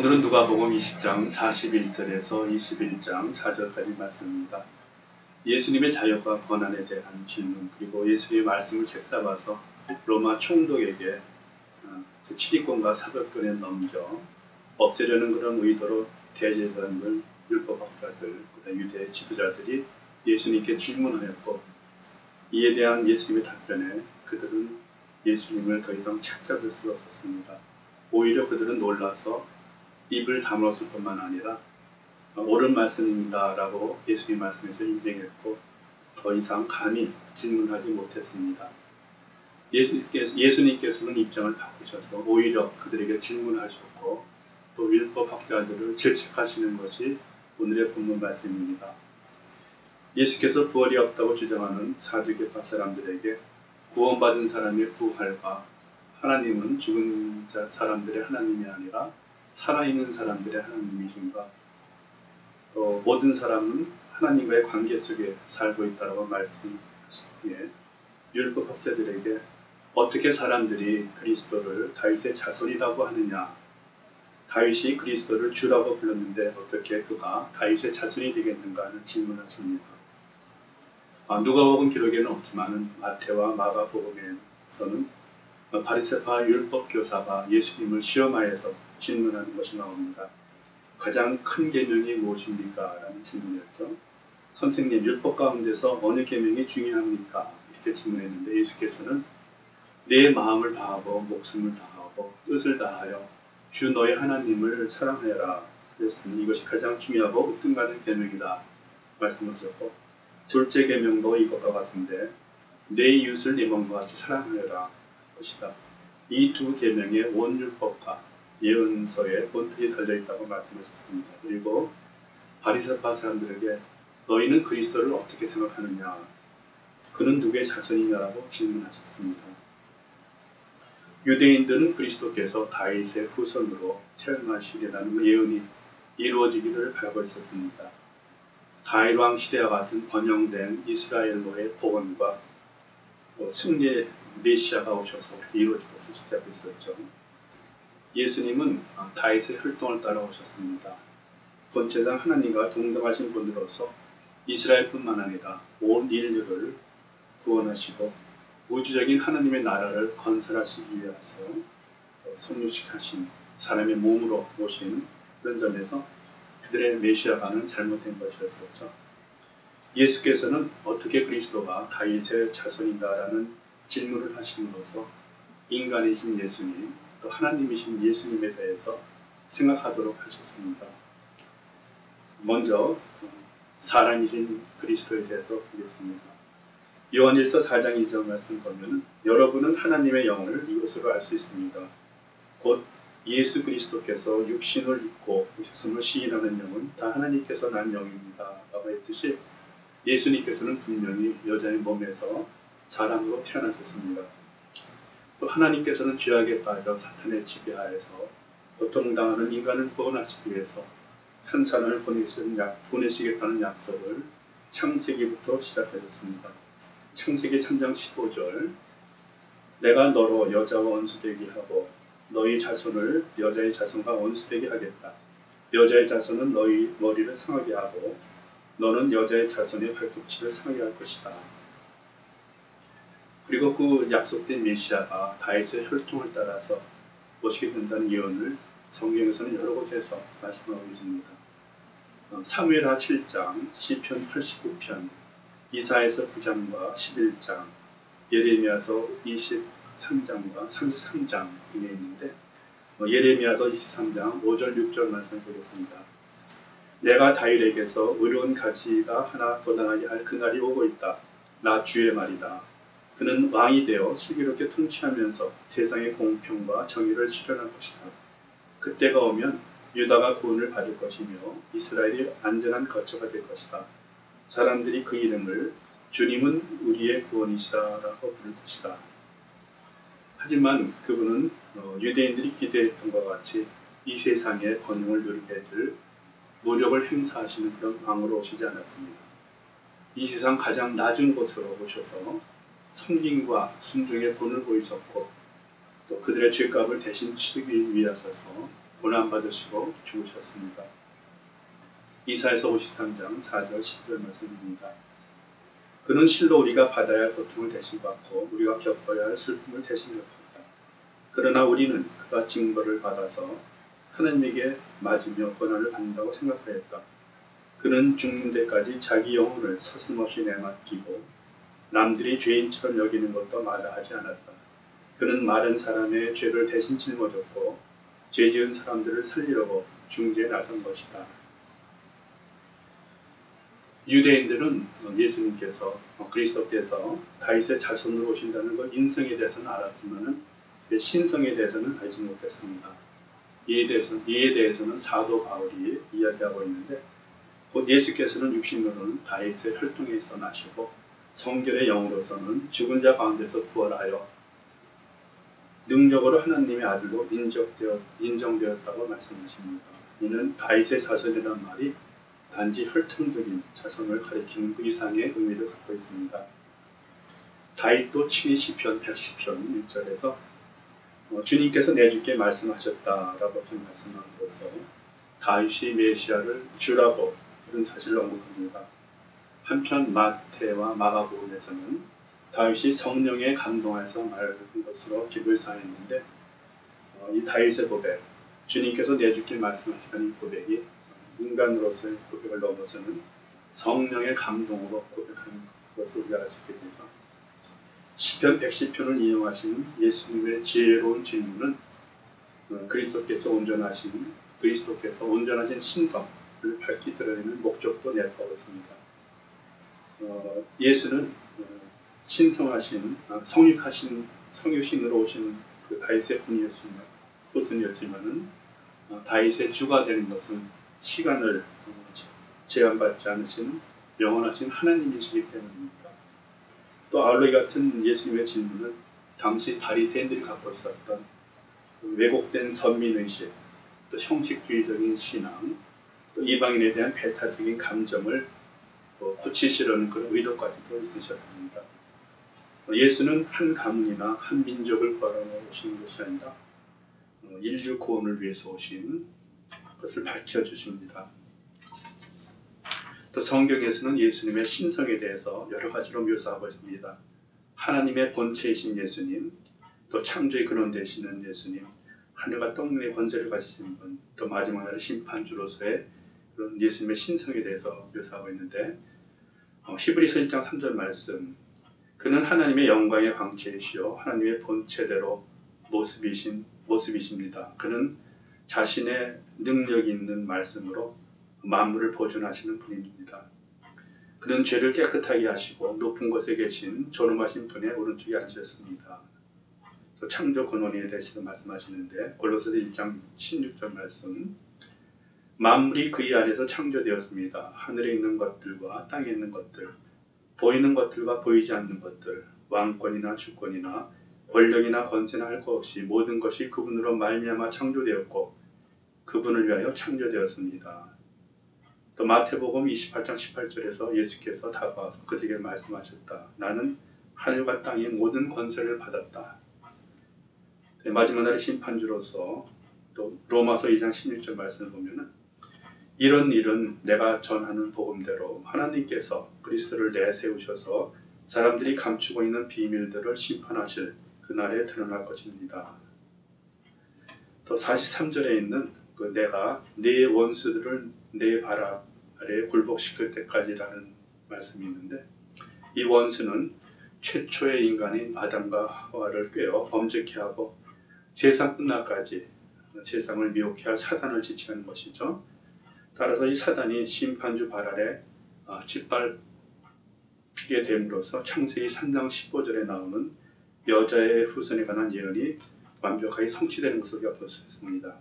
오늘은 누가복음 20장 41절에서 21장 4절까지 말씀입니다. 예수님의 자유와 권한에 대한 질문, 그리고 예수님의 말씀을 책잡아서 로마 총독에게 그 치리권과 사법권에 넘겨 없애려는 그런 의도로 대제사장들, 율법학자들, 그다음 유대 지도자들이 예수님께 질문하였고, 이에 대한 예수님의 답변에 그들은 예수님을 더 이상 책잡을 수가 없었습니다. 오히려 그들은 놀라서 입을 다물었을 뿐만 아니라 옳은 말씀입니다 라고 예수님 말씀에서 인정했고, 더 이상 감히 질문하지 못했습니다. 예수님께서는 입장을 바꾸셔서 오히려 그들에게 질문하셨고, 또 율법학자들을 질책하시는 것이 오늘의 본문 말씀입니다. 예수께서 부활이 없다고 주장하는 사두개파 사람들에게 구원받은 사람의 부활과 하나님은 죽은 사람들의 하나님이 아니라 살아있는 사람들의 하나님이신가, 또 모든 사람은 하나님과의 관계 속에 살고 있다고 말씀하시기에 율법학자들에게 어떻게 사람들이 그리스도를 다윗의 자손이라고 하느냐, 다윗이 그리스도를 주라고 불렀는데 어떻게 그가 다윗의 자손이 되겠는가 하는 질문을 하십니다. 누가복음 기록에는 없지만 마태와 마가복음에서는 바리새파 율법 교사가 예수님을 시험하여서 질문하는 것이 나옵니다. 가장 큰 계명이 무엇입니까? 라는 질문이었죠. 선생님, 율법 가운데서 어느 계명이 중요합니까? 이렇게 질문했는데 예수께서는 내 마음을 다하고 목숨을 다하고 뜻을 다하여 주 너의 하나님을 사랑하여라 그랬으니 이것이 가장 중요하고 으뜸가는 계명이다 말씀하셨고, 둘째 계명도 이것과 같은데 내 이웃을 네 몸과 같이 사랑하여라 것이다. 이 두 계명의 원율법과 예언서에 본틀이 달려있다고 말씀하셨습니다. 그리고 바리새파 사람들에게 너희는 그리스도를 어떻게 생각하느냐, 그는 누구의 자손이냐라고 질문하셨습니다. 유대인들은 그리스도께서 다윗의 후손으로 태어나시리라는 예언이 이루어지기를 바라고 있었습니다. 다윗 왕 시대와 같은 번영된 이스라엘로의 복원과 또 승리의 메시아가 오셔서 이루어질 것을 기대하고 있었죠. 예수님은 다윗의 혈통을 따라오셨습니다. 본체상 하나님과 동등하신 분으로서 이스라엘뿐만 아니라 온 인류를 구원하시고 우주적인 하나님의 나라를 건설하시기 위해서 성육식하신 사람의 몸으로 오신 그런 점에서 그들의 메시아가는 잘못된 것이었었죠. 예수께서는 어떻게 그리스도가 다윗의 자손인가라는 질문을 하심으로써 인간이신 예수님, 또 하나님이신 예수님에 대해서 생각하도록 하셨습니다. 먼저 사람이신 그리스도에 대해서 보겠습니다. 요한일서 4장 2절 말씀 보면 여러분은 하나님의 영을 이것으로 알 수 있습니다. 곧 예수 그리스도께서 육신을 입고 오셨음을 시인하는 영은 다 하나님께서 난 영입니다 라고 했듯이 예수님께서는 분명히 여자의 몸에서 사람으로 태어나셨습니다. 또 하나님께서는 죄악에 빠져 사탄의 지배하에서 고통당하는 인간을 구원하시기 위해서 한 사람을 보내시겠다는 약속을 창세기부터 시작하셨습니다. 창세기 3장 15절 내가 너로 여자와 원수되게 하고 너희 자손을 여자의 자손과 원수되게 하겠다. 여자의 자손은 너희 머리를 상하게 하고 너는 여자의 자손의 발꿈치를 상하게 할 것이다. 그리고 그 약속된 메시아가 다윗의 혈통을 따라서 오시게 된다는 예언을 성경에서는 여러 곳에서 말씀하고 계십니다. 사무엘하 7장, 시편 89편, 이사야서 9장과 11장, 예레미야서 23장과 33장 등에 있는데 예레미야서 23장 5절 6절 말씀을 보겠습니다. 내가 다윗에게서 의로운 가지가 하나 돋아나게 할 그날이 오고 있다. 나 주의 말이다. 그는 왕이 되어 슬기롭게 통치하면서 세상의 공평과 정의를 실현할 것이다. 그때가 오면 유다가 구원을 받을 것이며 이스라엘이 안전한 거처가 될 것이다. 사람들이 그 이름을 주님은 우리의 구원이시다라고 부를 것이다. 하지만 그분은 유대인들이 기대했던 것 같이 이 세상의 번영을 누리게 해줄 무력을 행사하시는 그런 왕으로 오시지 않았습니다. 이 세상 가장 낮은 곳으로 오셔서 섬김과 순종의 본을 보이셨고 또 그들의 죄값을 대신 치르기 위하셔서 고난받으시고 죽으셨습니다. 이사야서 53장 4절 10절 말씀입니다. 그는 실로 우리가 받아야 할 고통을 대신 받고 우리가 겪어야 할 슬픔을 대신 겪었다. 그러나 우리는 그가 징벌을 받아서 하나님에게 맞으며 고난을 받는다고 생각하였다. 그는 죽는 데까지 자기 영혼을 서슴없이 내맡기고 남들이 죄인처럼 여기는 것도 마다하지 않았다. 그는 마른 사람의 죄를 대신 짊어졌고 죄 지은 사람들을 살리려고 중재에 나선 것이다. 유대인들은 예수님께서 그리스도께서 다윗의 자손으로 오신다는 것 인성에 대해서는 알았지만 신성에 대해서는 알지 못했습니다. 이에 대해서는 사도 바울이 이야기하고 있는데 곧 예수께서는 육신으로는 다윗의 혈통에서 나시고 성결의 영으로서는 죽은 자 가운데서 부활하여 능력으로 하나님의 아들로 인정되었다고 말씀하십니다. 이는 다윗의 자손이라는 말이 단지 혈통적인 자손을 가리키는 그 이상의 의미를 갖고 있습니다. 다윗도 친히 시편 110편 1절에서 주님께서 내주께 말씀하셨다라고 말씀함으로써 다윗이 메시아를 주라고 부른 사실을 언급합니다. 한편 마태와 마가복음에서는 다윗이 성령에 감동해서 말한 것으로 기불사했는데 이 다윗의 고백, 주님께서 내주께 말씀하시다는 이 고백이 인간으로서의 고백을 넘어서는 성령의 감동으로 고백하는 것을 우리가 알 수 있게 되죠. 시편 110편을 인용하신 예수님의 지혜로운 질문은 그리스도께서 온전하신 신성을 밝히 드러내는 목적도 내포하고 있습니다. 예수는 신성하신 성유신으로 오신 그 다윗의 후손이었지만은 다윗의 주가 되는 것은 시간을 제한받지 않으시는 영원하신 하나님이시기 때문입니다. 또 아울러 이 같은 예수님의 질문은 당시 바리새인들이 갖고 있었던 왜곡된 선민의식, 또 형식주의적인 신앙, 또 이방인에 대한 배타적인 감정을 고치시려는 그런 의도까지도 있으셨습니다. 예수는 한 가문이나 한 민족을 구하러 오신 것이 아니라 인류 구원을 위해서 오신 것을 밝혀주십니다. 또 성경에서는 예수님의 신성에 대해서 여러 가지로 묘사하고 있습니다. 하나님의 본체이신 예수님, 또 창조의 근원 되시는 예수님, 하늘과 땅의 권세를 가지신 분, 또 마지막 날의 심판주로서의 그런 예수님의 신성에 대해서 묘사하고 있는데 히브리서 1장 3절 말씀, 그는 하나님의 영광의 광채이시요 하나님의 본체대로 모습이십니다. 그는 자신의 능력 있는 말씀으로 만물을 보존하시는 분입니다. 그는 죄를 깨끗하게 하시고 높은 곳에 계신 존엄하신 분의 오른쪽에 앉으셨습니다. 또 창조 근원에 대해서 말씀하시는데 골로새서 1장 16절 말씀, 만물이 그의 안에서 창조되었습니다. 하늘에 있는 것들과 땅에 있는 것들, 보이는 것들과 보이지 않는 것들, 왕권이나 주권이나 권력이나 권세나 할 것 없이 모든 것이 그분으로 말미암아 창조되었고 그분을 위하여 창조되었습니다. 또 마태복음 28장 18절에서 예수께서 다가와서 그들에게 말씀하셨다. 나는 하늘과 땅의 모든 권세를 받았다. 마지막 날의 심판주로서 또 로마서 2장 16절 말씀을 보면은 이런 일은 내가 전하는 복음대로 하나님께서 그리스도를 내세우셔서 사람들이 감추고 있는 비밀들을 심판하실 그날에 드러날 것입니다. 또 43절에 있는 내가 네 원수들을 네 발 아래에 굴복시킬 때까지라는 말씀이 있는데 이 원수는 최초의 인간인 아담과 하와를 꿰어 범죄케 하고 세상 끝날까지 세상을 미혹해 할 사단을 지칭하는 것이죠. 따라서 이 사단이 심판주 발 아래 짓밟히게 됨으로써 창세기 3장 15절에 나오는 여자의 후손에 관한 예언이 완벽하게 성취되는 것을 우리가 볼 수 있습니다.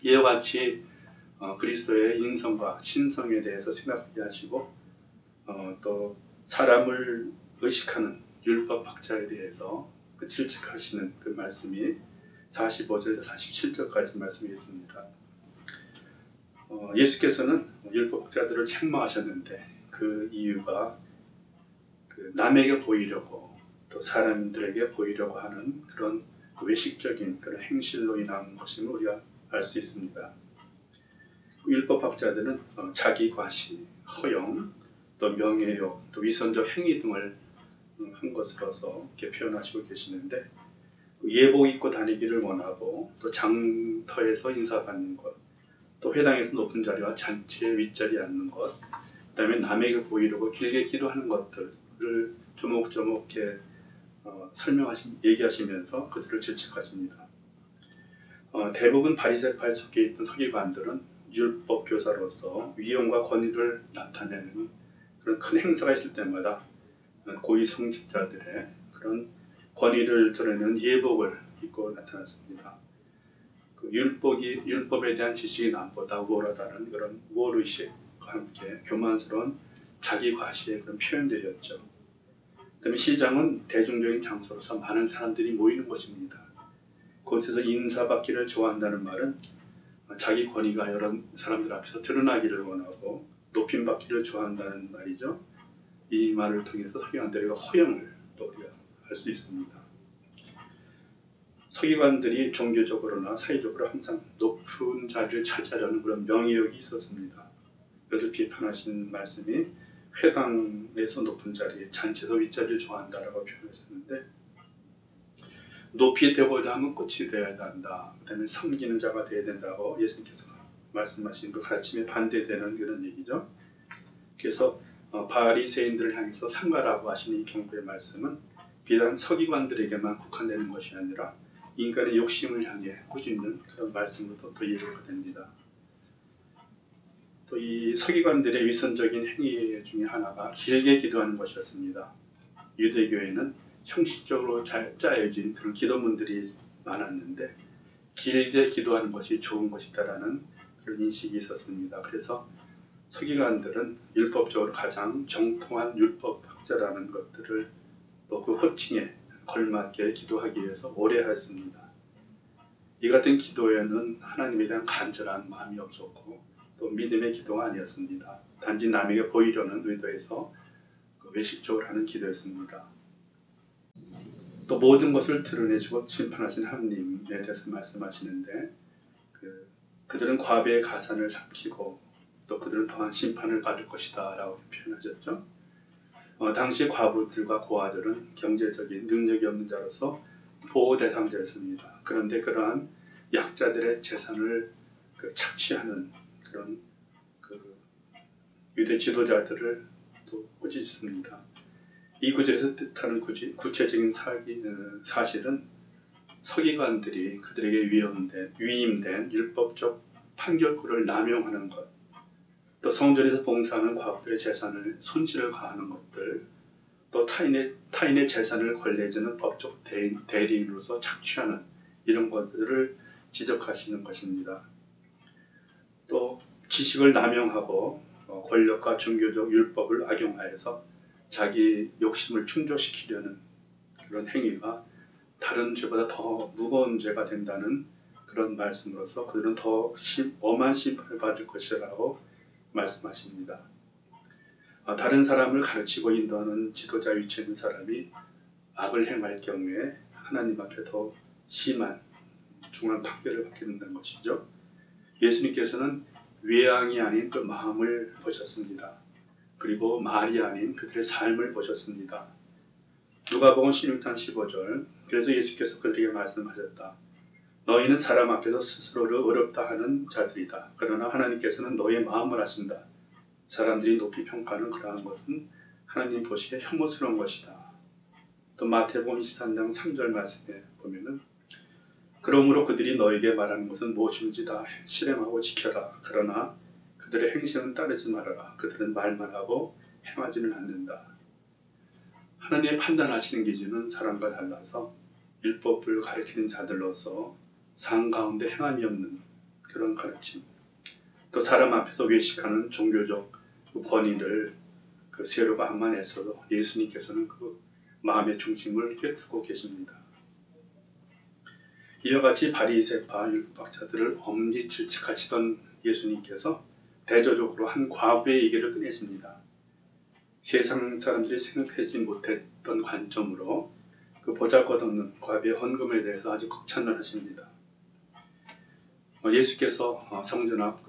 이와 같이 그리스도의 인성과 신성에 대해서 생각하게 하시고 또 사람을 의식하는 율법학자에 대해서 질책하시는 그 말씀이 45절에서 47절까지 말씀이 있습니다. 예수께서는 율법학자들을 책망하셨는데 그 이유가 남에게 보이려고 또 사람들에게 보이려고 하는 그런 외식적인 그런 행실로 인한 것임을 우리가 알 수 있습니다. 율법학자들은 자기 과시, 허영, 또 명예욕, 또 위선적 행위 등을 한 것으로서 이렇게 표현하시고 계시는데, 예복 입고 다니기를 원하고 또 장터에서 인사받는 것, 또 회당에서 높은 자리와 잔치에 윗자리에 앉는 것, 그 다음에 남에게 보이려고 길게 기도하는 것들을 조목조목 이렇게 얘기하시면서 그들을 질책하십니다. 대부분 바리새파에 속해 있던 서기관들은 율법 교사로서 위엄과 권위를 나타내는 그런 큰 행사가 있을 때마다 고위 성직자들의 그런 권위를 드러내는 예복을 입고 나타났습니다. 율법에 대한 지식이 남보다 우월하다는 그런 우월의식과 함께 교만스러운 자기 과시의 그런 표현들이었죠. 그다음에 시장은 대중적인 장소로서 많은 사람들이 모이는 곳입니다. 곳에서 인사받기를 좋아한다는 말은 자기 권위가 여러 사람들 앞에서 드러나기를 원하고 높임받기를 좋아한다는 말이죠. 이 말을 통해서 서기관들의 허영을 또 우리가 알 수 있습니다. 서기관들이 종교적으로나 사회적으로 항상 높은 자리를 차지하려는 그런 명예욕이 있었습니다. 그것을 비판하신 말씀이 회당에서 높은 자리, 잔치에서 윗자리를 좋아한다라고 표현하셨는데, 높이 되고자 하면 꽃이 되어야 한다. 그 다음에 섬기는 자가 되어야 된다고 예수님께서 말씀하신 그 가르침에 반대되는 그런 얘기죠. 그래서 바리새인들을 향해서 상가라고 하시는 이 경고의 말씀은 비단 서기관들에게만 국한되는 것이 아니라 인간의 욕심을 향해 꾸짖는 그런 말씀으로 또 이해가 됩니다. 또 이 서기관들의 위선적인 행위 중에 하나가 길게 기도하는 것이었습니다. 유대교에는 형식적으로 잘 짜여진 그런 기도문들이 많았는데 길게 기도하는 것이 좋은 것이다라는 그런 인식이 있었습니다. 그래서 서기관들은 율법적으로 가장 정통한 율법학자라는 것들을 또 그 호칭에 걸맞게 기도하기 위해서 오래 하였습니다. 이 같은 기도에는 하나님에 대한 간절한 마음이 없었고 또 믿음의 기도가 아니었습니다. 단지 남에게 보이려는 의도에서 외식적으로 하는 기도였습니다. 또 모든 것을 드러내시고 심판하신 하나님에 대해서 말씀하시는데 그들은 과부의 가산을 삼키고 또 그들은 더한 심판을 받을 것이다 라고 표현하셨죠. 당시 과부들과 고아들은 경제적인 능력이 없는 자로서 보호 대상자였습니다. 그런데 그러한 약자들의 재산을 착취하는 그런 유대 지도자들을 또 꾸짖습니다. 이 구절에서 뜻하는 구체적인 사실은 서기관들이 그들에게 위임된 율법적 판결권을 남용하는 것, 또 성전에서 봉사하는 과부들의 재산을 손실을 가하는 것들, 또 타인의 재산을 권리해주는 법적 대리인으로서 착취하는 이런 것들을 지적하시는 것입니다. 또 지식을 남용하고 권력과 종교적 율법을 악용하여서 자기 욕심을 충족시키려는 그런 행위가 다른 죄보다 더 무거운 죄가 된다는 그런 말씀으로서 그들은 더 엄한 심판을 받을 것이라고 말씀하십니다. 다른 사람을 가르치고 인도하는 지도자 위치에 있는 사람이 악을 행할 경우에 하나님 앞에 더 심한 중한 판결을 받게 된다는 것이죠. 예수님께서는 외양이 아닌 그 마음을 보셨습니다. 그리고 말이 아닌 그들의 삶을 보셨습니다. 누가복음 16장 15절, 그래서 예수께서 그들에게 말씀하셨다. 너희는 사람 앞에서 스스로를 어렵다 하는 자들이다. 그러나 하나님께서는 너희의 마음을 아신다. 사람들이 높이 평가하는 그러한 것은 하나님 보시기에 혐오스러운 것이다. 또 마태복음 23장 3절 말씀에 보면은 그러므로 그들이 너에게 말하는 것은 무엇인지 다 실행하고 지켜라. 그러나 그들의 행실은 따르지 말아라. 그들은 말만 하고 행하지는 않는다. 하나님의 판단하시는 기준은 사람과 달라서 율법을 가르치는 자들로서 상 가운데 행함이 없는 그런 가르침, 또 사람 앞에서 외식하는 종교적 권위를 세우려고 한만 애써도 예수님께서는 그 마음의 중심을 꿰뚫고 계십니다. 이와 같이 바리새파 율법학자들을 엄히 질책하시던 예수님께서 대조적으로 한 과부의 얘기를 꺼내십니다. 세상 사람들이 생각하지 못했던 관점으로 그 보잘것없는 과부의 헌금에 대해서 아주 극찬을 하십니다. 예수께서 성전 앞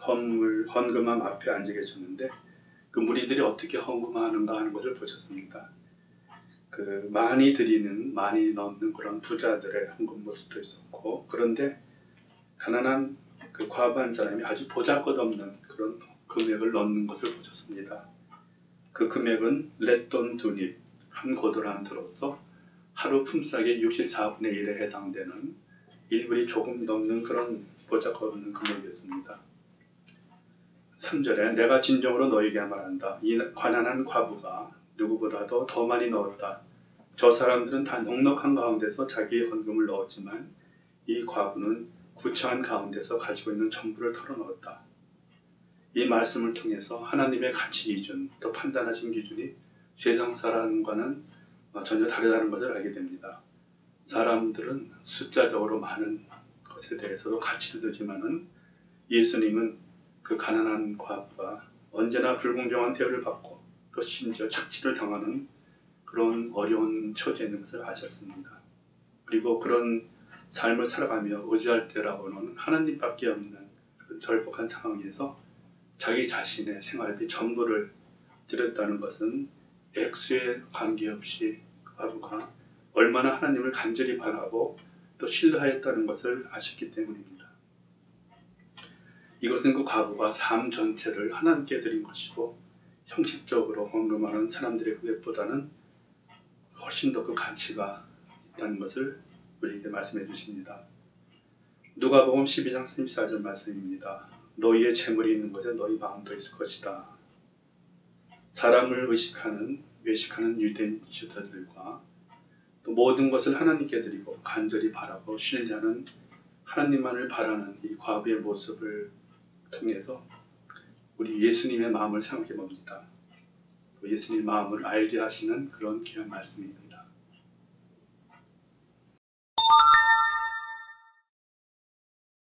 그 헌금함 앞에 앉아 계셨는데 그 무리들이 어떻게 헌금하는가 하는 것을 보셨습니다. 그 많이 드리는, 많이 넣는 그런 부자들의 헌금 모습도 있었고, 그런데 가난한 그 과부 한 사람이 아주 보잘것없는 그런 금액을 넣는 것을 보셨습니다. 그 금액은 렛돈 2닙, 한 고도란트로서 하루 품삯의 64분의 1에 해당되는 1불이 조금 넘는 그런 보잘것없는 금액이었습니다. 3절에 내가 진정으로 너에게 말한다. 이 가난한 과부가 누구보다도 더 많이 넣었다. 저 사람들은 다 넉넉한 가운데서 자기의 헌금을 넣었지만 이 과부는 구차한 가운데서 가지고 있는 전부를 털어넣었다. 이 말씀을 통해서 하나님의 가치 기준, 또 판단하신 기준이 세상 사람과는 전혀 다르다는 것을 알게 됩니다. 사람들은 숫자적으로 많은 것에 대해서도 가치를 두지만은 예수님은 그 가난한 과부가 언제나 불공정한 대우를 받고 또 심지어 착취를 당하는 그런 어려운 처지에 있는 것을 아셨습니다. 그리고 그런 삶을 살아가며 의지할 때라고는 하나님밖에 없는 그 절박한 상황에서 자기 자신의 생활비 전부를 드렸다는 것은 액수에 관계없이 과부가 얼마나 하나님을 간절히 바라고 또 신뢰하였다는 것을 아셨기 때문입니다. 이것은 그 과부가 삶 전체를 하나님께 드린 것이고 형식적으로 헌금하는 사람들의 금액보다는 훨씬 더 그 가치가 있다는 것을 우리에게 말씀해 주십니다. 누가복음 12장 34절 말씀입니다. 너희의 재물이 있는 곳에 너희 마음도 있을 것이다. 사람을 외식하는 유대인 지도자들과 또 모든 것을 하나님께 드리고 간절히 바라고 신뢰하는 하나님만을 바라는 이 과부의 모습을 통해서 우리 예수님의 마음을 생각해 봅니다. 또 예수님의 마음을 알게 하시는 그런 귀한 말씀입니다.